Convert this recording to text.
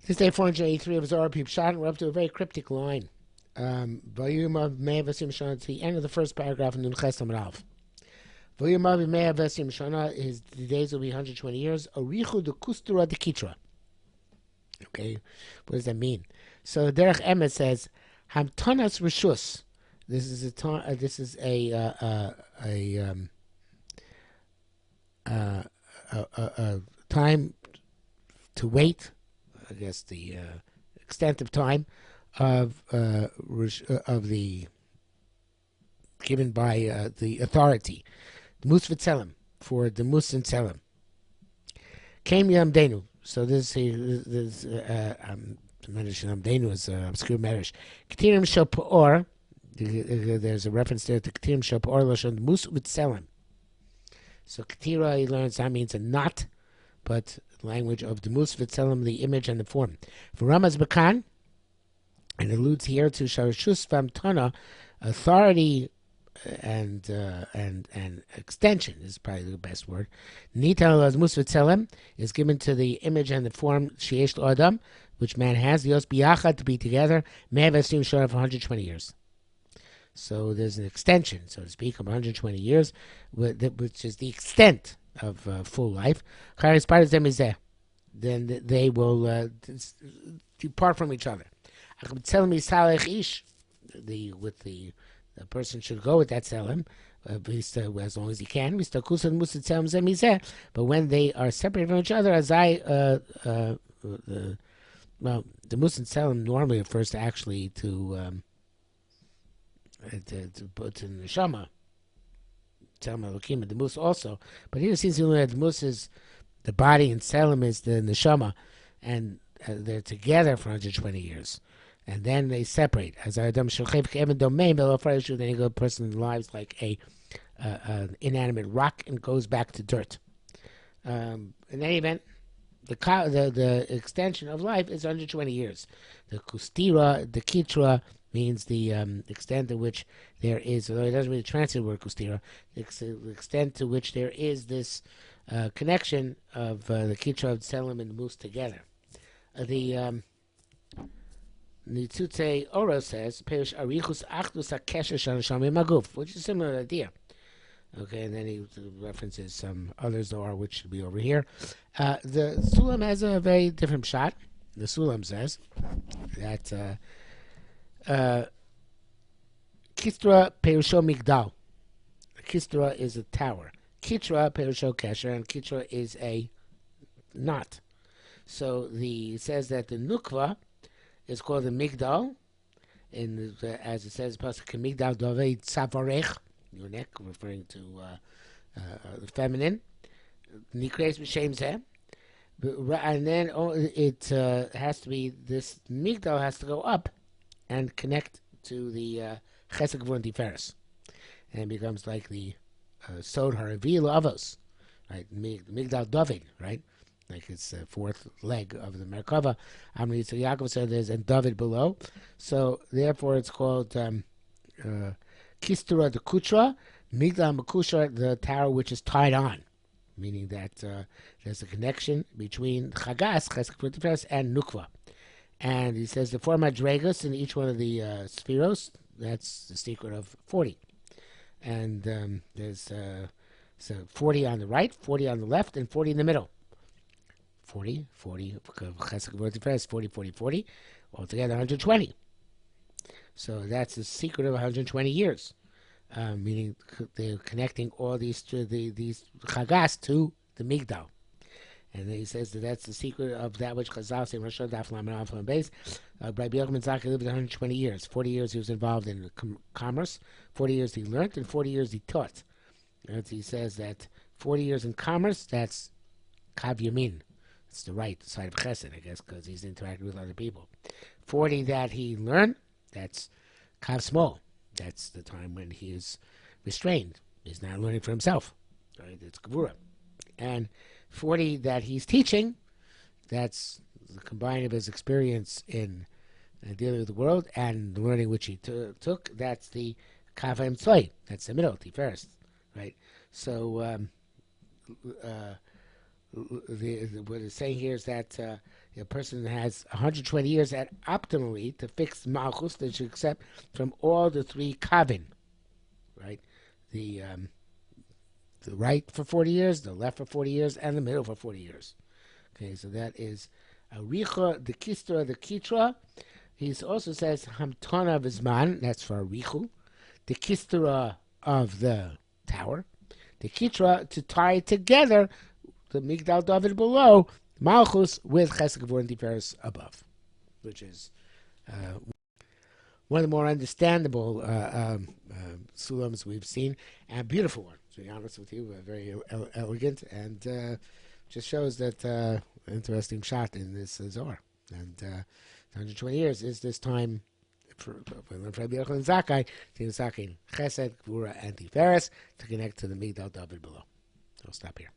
This day 483 of Zohar Pshat, we're up to a very cryptic line. Volume of Mea Vesim Shana, to the end of the first paragraph in Nun Ches Amud Aleph. Volume of Mea Vesim Shana, the days will be 120 years. Orichu de Kustura de Kitra. Okay, what does that mean? So Derech Emet says, Hamtanas Rishus. This is a time to wait. I guess the extent of time of the given by the authority, the Musvatzelim for the Mus and Tzelim. Came Yam Denu. So this Medrash Denu is obscure Medrash. Ketirim Shel Peor. There's a reference there to Ketirim Shel Peor Lashon Mus V'Tzelim. So Ketira, he learns that means a knot, but language of the Mus V'Tzelim, the image and the form. For Ramaz Bakan, and alludes here to Sharashus Vamtana, authority and extension is probably the best word. Nital as Mus V'Tzelem is given to the image and the form Sheyesh Adam, which man has. Yos Biyachad, to be together. Me'av Esim Shana, for 120 years. So there's an extension, so to speak, of 120 years, which is the extent of full life. Then they will depart from each other. The person should go with that selim, as long as he can. But when they are separated from each other, the mus and selim normally refers to actually to put in the neshama. Selim Elokim and the mus also, but here it seems that the mus is the body and selim is the neshama, and they're together for 120 years. And then they separate. As Adam Shulchev Kevin Domain, then you go, a person lives like an inanimate rock and goes back to dirt. In any event, the extension of life is 120 years. The Kustira, the Kitra, means the extent to which there is, although it doesn't really translate the word Kustira, the extent to which there is this connection of the Kitra of Selim and the Mus together. The Nitzutze Oro says, Perish Arichus Achdus HaKesher Shanasham Maguf, which is a similar idea. Okay, and then he references some others Zohar, which should be over here. The Sulam has a very different shot. The Sulam says that Kistra Perusho Migdal. Kistra is a tower. Kitra Perusho Kesher, and Kitra is a knot. So it says that the Nukva is called the Migdal, and as it says, Pasuk Migdal Dovei Tzavarech, your neck, referring to the feminine. Nikres B'Shem Zeh, and then it has to be, this Migdal has to go up and connect to the Chesed Gvur and Tiferes, and it becomes like the Sod Haravil Avos, right? Migdal David, right? Like it's fourth leg of the Merkava. Amri Yitzchak Yaakov said there's a David below, so therefore it's called Kistura de Kutra, Migdal Makusha, the tower which is tied on, meaning that there's a connection between Chagas, Chesed Gvur Tiferes, and Nukva. And he says the four madregas in each one of the spheros, that's the secret of 40. And there's 40 on the right, 40 on the left, and 40 in the middle. 40, 40, 40, 40, 40, altogether 120. So that's the secret of 120 years, meaning they're connecting all these chagas to the migdal. And then he says that's the secret of that which Chazal say, Rosh Daf Lamed Alpha and Beis. Rabbi Yochanan Zaki lived 120 years. 40 years he was involved in commerce, 40 years he learned, and 40 years he taught. And he says that 40 years in commerce, that's Kav Yamin. It's the right side of Chesed, I guess, because he's interacting with other people. 40 that he learned, that's Kav Small. That's the time when he is restrained. He's not learning for himself. Right? It's Gevura. And 40 that he's teaching, that's the combine of his experience in dealing with the world and the learning which he took. That's the Kav Emtsoi. That's the middle, Tiferes. Right? So what it's saying here is that A person has 120 years at optimally to fix Malchus that should accept from all the three Kavin, right? The right for 40 years, the left for 40 years, and the middle for 40 years. Okay, so that is Aricha, the Kistra, the Kitra. He also says Hamtana Vizman, that's for Arichu, the Kistra of the tower, the Kitra to tie together the Migdal David below, Malchus with Chesed Gvur and Tiferes above, which is one of the more understandable sulams we've seen, and beautiful one. To be honest with you, very elegant, and just shows that interesting Pshat in this Zohar. And 120 years is this time for Rabbi Yochanan Zakkai to Chesed, Gvura, and Tiferes to connect to the Migdal David below. I'll stop here.